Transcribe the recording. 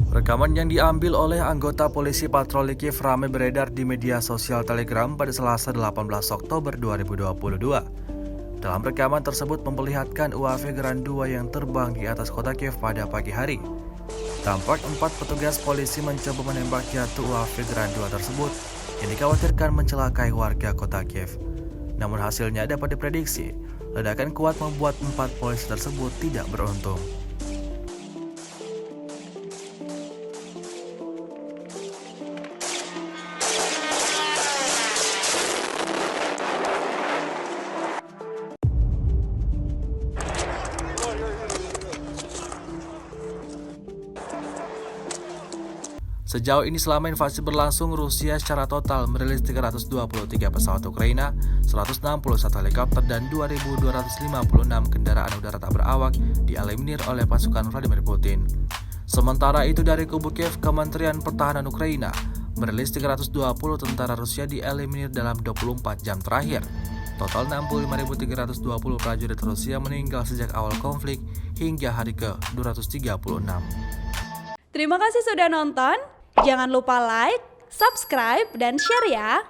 Rekaman yang diambil oleh anggota polisi patroli Kiev ramai beredar di media sosial Telegram pada Selasa 18 Oktober 2022. Dalam rekaman tersebut memperlihatkan UAV Grand 2 yang terbang di atas kota Kiev pada pagi hari. Tampak 4 petugas polisi mencoba menembak jatuh UAV Grand 2 tersebut yang dikhawatirkan mencelakai warga kota Kiev. Namun hasilnya dapat diprediksi, ledakan kuat membuat 4 polisi tersebut tidak beruntung. Sejauh ini selama invasi berlangsung, Rusia secara total merilis 323 pesawat Ukraina, 161 helikopter, dan 2.256 kendaraan udara tak berawak dieliminir oleh pasukan Vladimir Putin. Sementara itu dari kubu Kiev, Kementerian Pertahanan Ukraina merilis 320 tentara Rusia dieliminir dalam 24 jam terakhir. Total 65.320 prajurit Rusia meninggal sejak awal konflik hingga hari ke-236. Terima kasih sudah nonton. Jangan lupa like, subscribe, dan share ya.